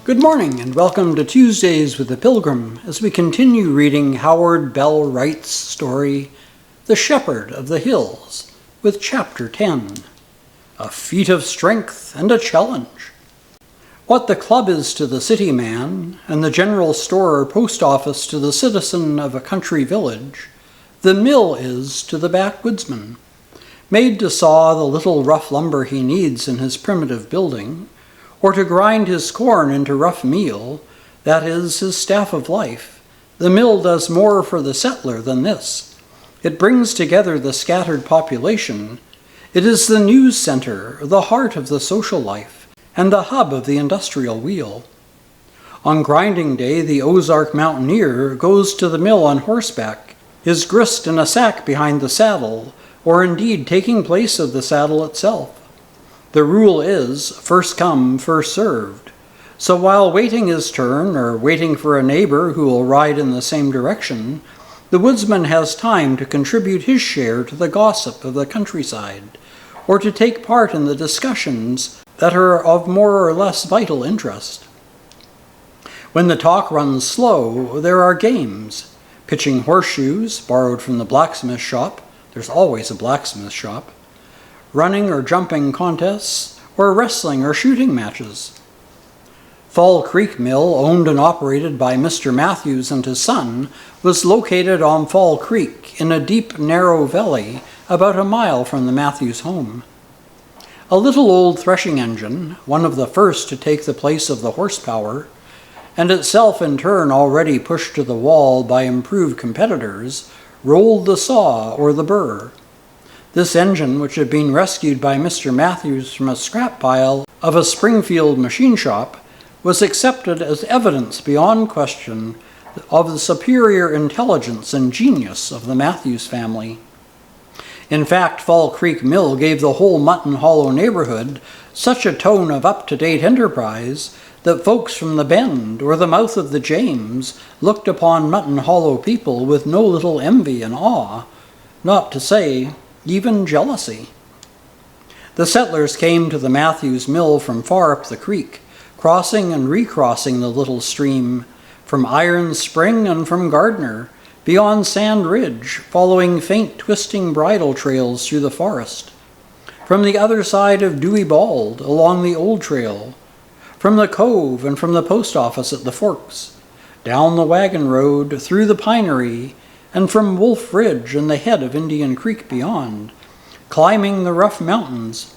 Good morning and welcome to Tuesdays with the Pilgrim as we continue reading Howard Bell Wright's story, The Shepherd of the Hills, with Chapter 10, A Feat of Strength and a Challenge. What the club is to the city man, and the general store or post office to the citizen of a country village, the mill is to the backwoodsman, made to saw the little rough lumber he needs in his primitive building, or to grind his corn into rough meal, that is his staff of life. The mill does more for the settler than this. It brings together the scattered population. It is the news center, the heart of the social life, and the hub of the industrial wheel. On grinding day, the Ozark mountaineer goes to the mill on horseback, his grist in a sack behind the saddle, or indeed taking place of the saddle itself. The rule is first come, first served. So while waiting his turn or waiting for a neighbor who will ride in the same direction, the woodsman has time to contribute his share to the gossip of the countryside, or to take part in the discussions that are of more or less vital interest. When the talk runs slow, there are games. Pitching horseshoes, borrowed from the blacksmith shop. There's always a blacksmith shop. Running or jumping contests, or wrestling or shooting matches. Fall Creek Mill, owned and operated by Mr. Matthews and his son, was located on Fall Creek in a deep, narrow valley about a mile from the Matthews home. A little old threshing engine, one of the first to take the place of the horsepower, and itself in turn already pushed to the wall by improved competitors, rolled the saw or the burr. This engine, which had been rescued by Mr. Matthews from a scrap pile of a Springfield machine shop, was accepted as evidence beyond question of the superior intelligence and genius of the Matthews family. In fact, Fall Creek Mill gave the whole Mutton Hollow neighborhood such a tone of up-to-date enterprise that folks from the Bend or the mouth of the James looked upon Mutton Hollow people with no little envy and awe, not to say even jealousy. The settlers came to the Matthews mill from far up the creek, crossing and recrossing the little stream, from Iron Spring and from Gardner, beyond Sand Ridge, following faint twisting bridle trails through the forest, from the other side of Dewey Bald along the old trail, from the cove and from the post office at the Forks, down the wagon road, through the pinery, and from Wolf Ridge and the head of Indian Creek beyond, climbing the rough mountains.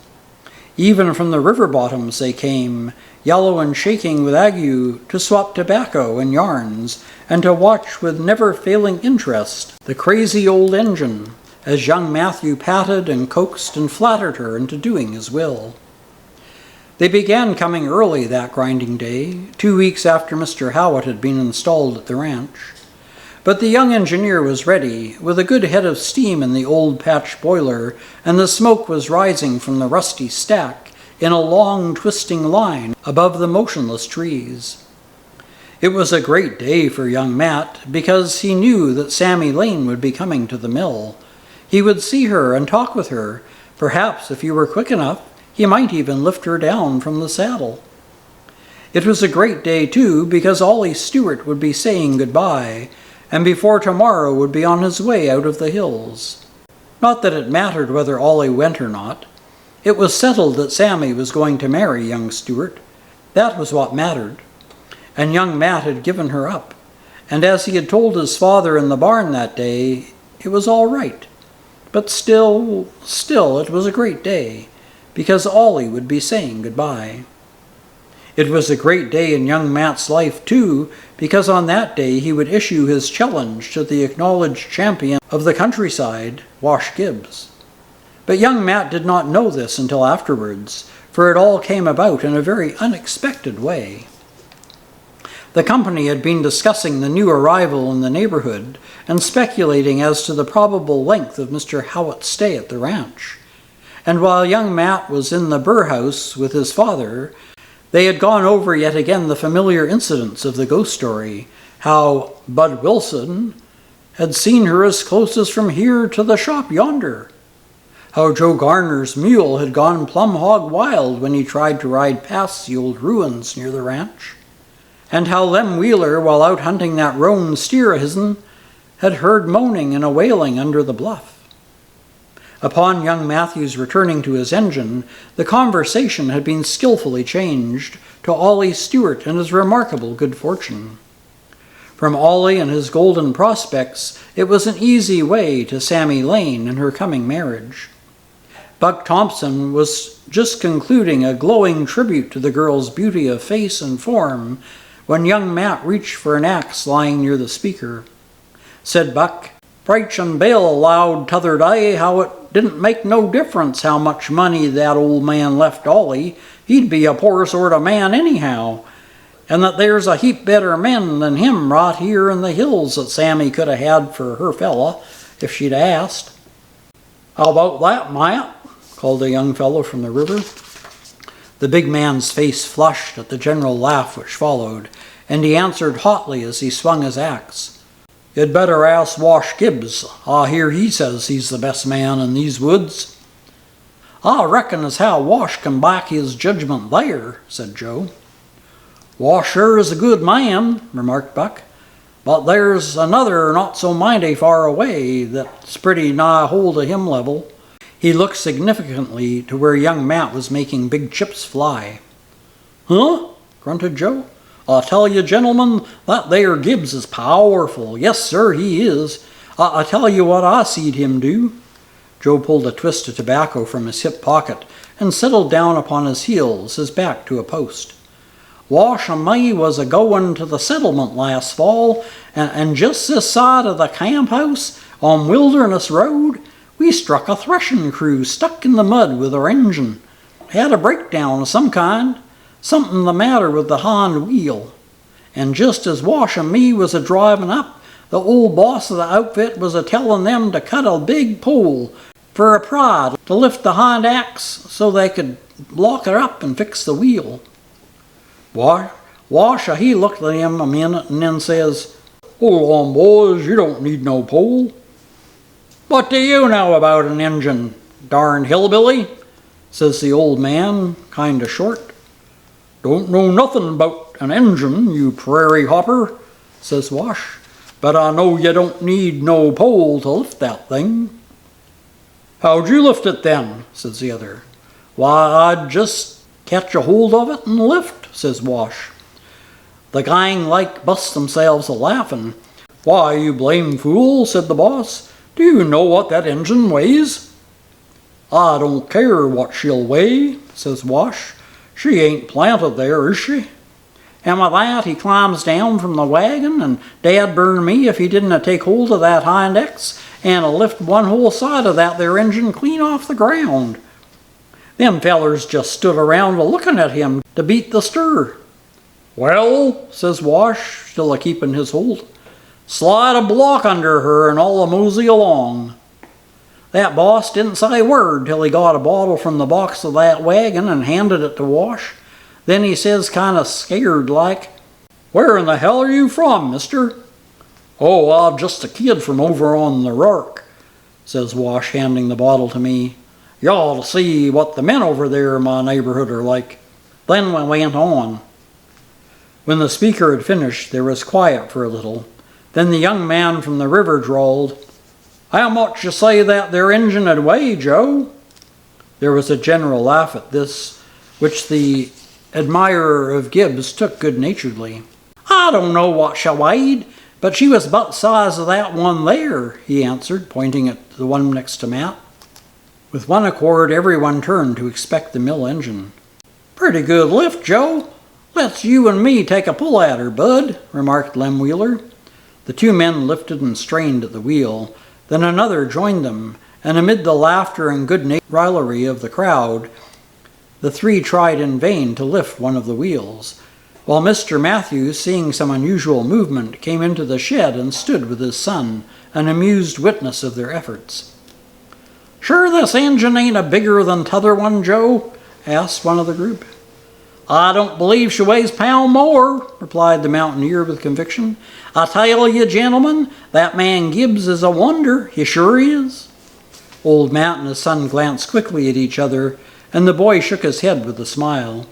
Even from the river bottoms they came, yellow and shaking with ague, to swap tobacco and yarns, and to watch with never-failing interest the crazy old engine, as young Matthew patted and coaxed and flattered her into doing his will. They began coming early that grinding day, 2 weeks after Mr. Howitt had been installed at the ranch. But the young engineer was ready, with a good head of steam in the old patch boiler, and the smoke was rising from the rusty stack in a long twisting line above the motionless trees. It was a great day for young Matt, because he knew that Sammy Lane would be coming to the mill. He would see her and talk with her. Perhaps, if he were quick enough, he might even lift her down from the saddle. It was a great day, too, because Ollie Stewart would be saying goodbye, and before tomorrow would be on his way out of the hills. Not that it mattered whether Ollie went or not. It was settled that Sammy was going to marry young Stewart. That was what mattered. And young Matt had given her up. And as he had told his father in the barn that day, it was all right. But still, it was a great day, because Ollie would be saying goodbye. It was a great day in young Matt's life, too, because on that day he would issue his challenge to the acknowledged champion of the countryside, Wash Gibbs. But young Matt did not know this until afterwards, for it all came about in a very unexpected way. The company had been discussing the new arrival in the neighborhood and speculating as to the probable length of Mr. Howitt's stay at the ranch. And while young Matt was in the burr house with his father, they had gone over yet again the familiar incidents of the ghost story, how Bud Wilson had seen her as close as from here to the shop yonder, how Joe Garner's mule had gone plumb hog wild when he tried to ride past the old ruins near the ranch, and how Lem Wheeler, while out hunting that roan steer of his'n, had heard moaning and a wailing under the bluff. Upon young Matthews returning to his engine, the conversation had been skillfully changed to Ollie Stewart and his remarkable good fortune. From Ollie and his golden prospects, it was an easy way to Sammy Lane and her coming marriage. Buck Thompson was just concluding a glowing tribute to the girl's beauty of face and form when young Matt reached for an axe lying near the speaker. Said Buck, "Preach and Bill allowed t'other day how it didn't make no difference how much money that old man left Ollie, he'd be a poor sort of man anyhow, and that there's a heap better men than him right here in the hills that Sammy could have had for her fella if she'd asked." "How about that, Matt?" called a young fellow from the river. The big man's face flushed at the general laugh which followed, and he answered hotly as he swung his axe, "You'd better ask Wash Gibbs. I hear he says he's the best man in these woods." "I reckon as how Wash can back his judgment there," said Joe. "Wash sure is a good man," remarked Buck, "but there's another not so mighty far away that's pretty nigh hold of him level." He looked significantly to where young Matt was making big chips fly. "Huh?" grunted Joe. "I tell you, gentlemen, that there Gibbs is powerful. Yes, sir, he is. I tell you what I seed him do." Joe pulled a twist of tobacco from his hip pocket and settled down upon his heels, his back to a post. "Wash and me was a-goin' to the settlement last fall, and just this side of the camp house, on Wilderness Road, we struck a threshing crew stuck in the mud with her engine. Had a breakdown of some kind, something the matter with the hind wheel. And just as Wash and me was a-driving up, the old boss of the outfit was a-telling them to cut a big pole for a pry to lift the hind axe so they could lock her up and fix the wheel. Wash, he looked at him a minute and then says, "Hold on, boys, you don't need no pole." "What do you know about an engine, darn hillbilly?" says the old man, kind of short. "Don't know nothing about an engine, you prairie hopper," says Wash, "but I know you don't need no pole to lift that thing." "How'd you lift it then?" says the other. "Why, I'd just catch a hold of it and lift," says Wash. The gang bust themselves a-laughing. "Why, you blame fool," said the boss. "Do you know what that engine weighs?" "I don't care what she'll weigh," says Wash. "She ain't planted there, is she?" And with that he climbs down from the wagon, and dad burn me if he didn't take hold of that hind ex and lift one whole side of that there engine clean off the ground. Them fellers just stood around a-looking at him to beat the stir. "Well," says Wash, still a-keeping his hold, "slide a block under her and I'll mosey along." That boss didn't say a word till he got a bottle from the box of that wagon and handed it to Wash. Then he says, kind of scared like, "Where in the hell are you from, mister?" "Oh, I'm just a kid from over on the Rourke," says Wash, handing the bottle to me. "You ought to see what the men over there in my neighborhood are like." Then we went on. When the speaker had finished, there was quiet for a little. Then the young man from the river drawled, "How much you say that there engine 'ud weigh, Joe?" There was a general laugh at this, which the admirer of Gibbs took good-naturedly. "I don't know what she weighed, but she was about the size of that one there," he answered, pointing at the one next to Matt. With one accord, everyone turned to inspect the mill engine. "Pretty good lift, Joe. Let's you and me take a pull at her, bud," remarked Lem Wheeler. The two men lifted and strained at the wheel. Then another joined them, and amid the laughter and good-natured raillery of the crowd, the three tried in vain to lift one of the wheels, while Mr. Matthews, seeing some unusual movement, came into the shed and stood with his son, an amused witness of their efforts. "Sure this engine ain't a bigger than t'other one, Joe?" asked one of the group. "I don't believe she weighs a pound more," replied the mountaineer with conviction. "I tell you, gentlemen, that man Gibbs is a wonder. He sure is." Old Matt and his son glanced quickly at each other, and the boy shook his head with a smile.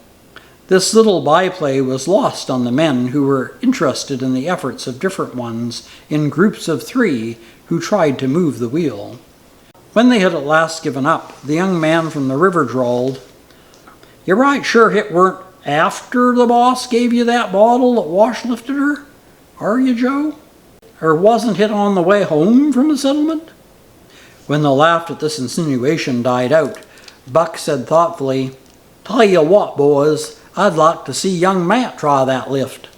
This little byplay was lost on the men who were interested in the efforts of different ones in groups of 3 who tried to move the wheel. When they had at last given up, the young man from the river drawled, "You're right sure it weren't after the boss gave you that bottle that Wash lifted her? Are you, Joe? Or wasn't it on the way home from the settlement?" When the laugh at this insinuation died out, Buck said thoughtfully, "Tell you what, boys, I'd like to see young Matt try that lift."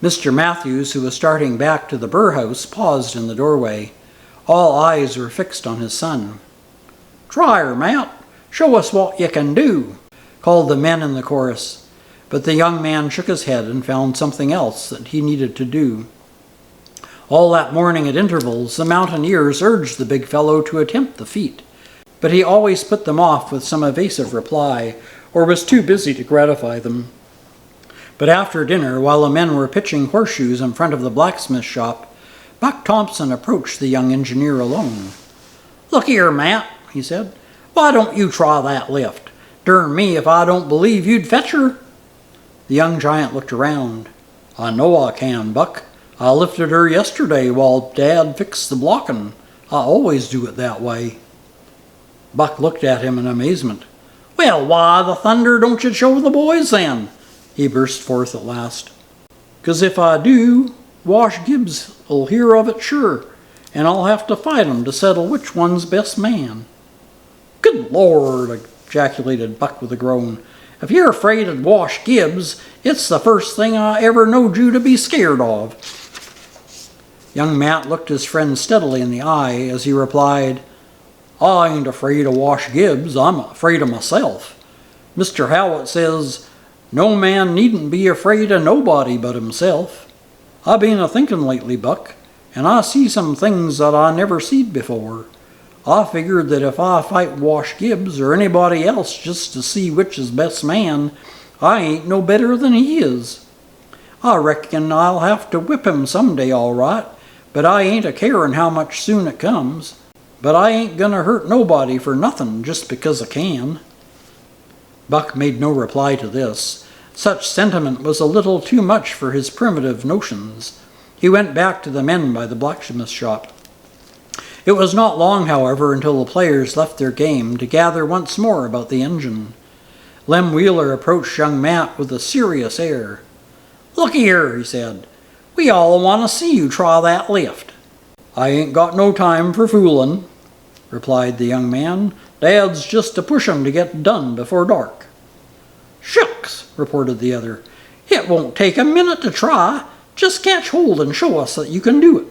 Mr. Matthews, who was starting back to the burr house, paused in the doorway. All eyes were fixed on his son. "Try her, Matt. Show us what you can do," called the men in the chorus. But the young man shook his head and found something else that he needed to do. All that morning at intervals, the mountaineers urged the big fellow to attempt the feat, but he always put them off with some evasive reply, or was too busy to gratify them. But after dinner, while the men were pitching horseshoes in front of the blacksmith shop, Buck Thompson approached the young engineer alone. "Look here, Matt," he said, "why don't you try that lift? Darn me if I don't believe you'd fetch her." The young giant looked around. "I know I can, Buck. I lifted her yesterday while Dad fixed the blocking. I always do it that way." Buck looked at him in amazement. "Well, why the thunder don't you show the boys then?" he burst forth at last. "'Cause if I do, Wash Gibbs'll hear of it sure, and I'll have to fight 'em to settle which one's best man." "Good Lord!" ejaculated Buck with a groan. "If you're afraid of Wash Gibbs, it's the first thing I ever knowed you to be scared of." Young Matt looked his friend steadily in the eye as he replied, "I ain't afraid of Wash Gibbs, I'm afraid of myself. Mr. Howitt says, no man needn't be afraid of nobody but himself. I been a-thinking lately, Buck, and I see some things that I never seed before. I figured that if I fight Wash Gibbs or anybody else just to see which is best man, I ain't no better than he is. I reckon I'll have to whip him someday all right, but I ain't a-carin' how much soon it comes. But I ain't gonna hurt nobody for nothing just because I can." Buck made no reply to this. Such sentiment was a little too much for his primitive notions. He went back to the men by the blacksmith shop. It was not long, however, until the players left their game to gather once more about the engine. Lem Wheeler approached young Matt with a serious air. "Look here," he said, "we all want to see you try that lift." "I ain't got no time for foolin'," replied the young man. "Dad's just a-pushin' to get done before dark." "Shucks," reported the other. "It won't take a minute to try. Just catch hold and show us that you can do it."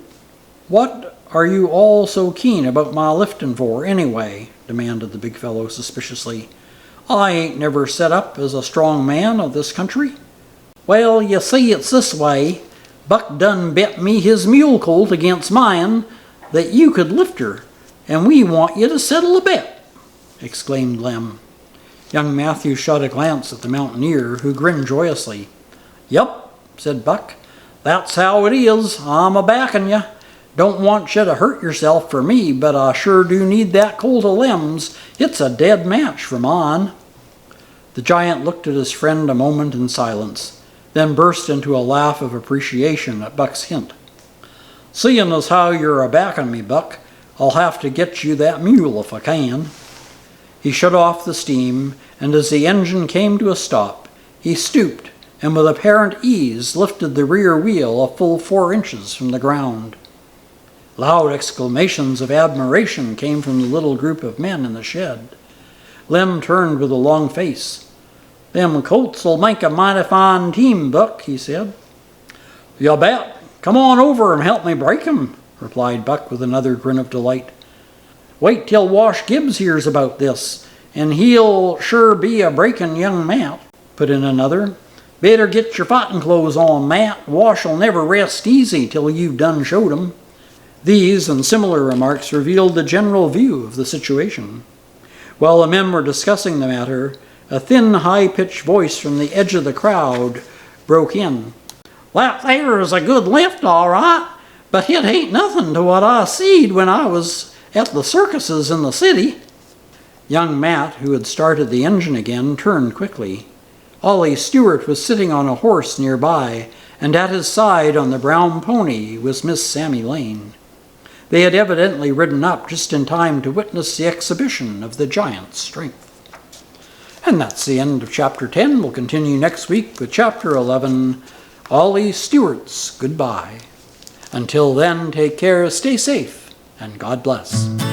"What are you all so keen about my lifting for, anyway?" demanded the big fellow suspiciously. "I ain't never set up as a strong man of this country." "Well, you see, it's this way. Buck done bet me his mule colt against mine that you could lift her, and we want you to settle the bet," exclaimed Lem. Young Matthew shot a glance at the mountaineer, who grinned joyously. "Yup," said Buck, "that's how it is. I'm a-backin' you. Don't want you to hurt yourself for me, but I sure do need that colt of Lem's. It's a dead match for mine." The giant looked at his friend a moment in silence, then burst into a laugh of appreciation at Buck's hint. "Seeing as how you're a-backin' me, Buck, I'll have to get you that mule if I can." He shut off the steam, and as the engine came to a stop, he stooped and with apparent ease lifted the rear wheel a full 4 inches from the ground. Loud exclamations of admiration came from the little group of men in the shed. Lem turned with a long face. "Them colts'll make a mighty fine team, Buck," he said. "You bet. Come on over and help me break 'em," replied Buck with another grin of delight. "Wait till Wash Gibbs hears about this, and he'll sure be a breaking young Matt," put in another. "Better get your fighting clothes on, Matt. Wash'll never rest easy till you've done showed 'em." These and similar remarks revealed the general view of the situation. While the men were discussing the matter, a thin, high-pitched voice from the edge of the crowd broke in. "That there is a good lift, all right, but it ain't nothing to what I seed when I was at the circuses in the city." Young Matt, who had started the engine again, turned quickly. Ollie Stewart was sitting on a horse nearby, and at his side on the brown pony was Miss Sammy Lane. They had evidently ridden up just in time to witness the exhibition of the giant's strength. And that's the end of Chapter 10. We'll continue next week with Chapter 11, Ollie Stewart's Goodbye. Until then, take care, stay safe, and God bless.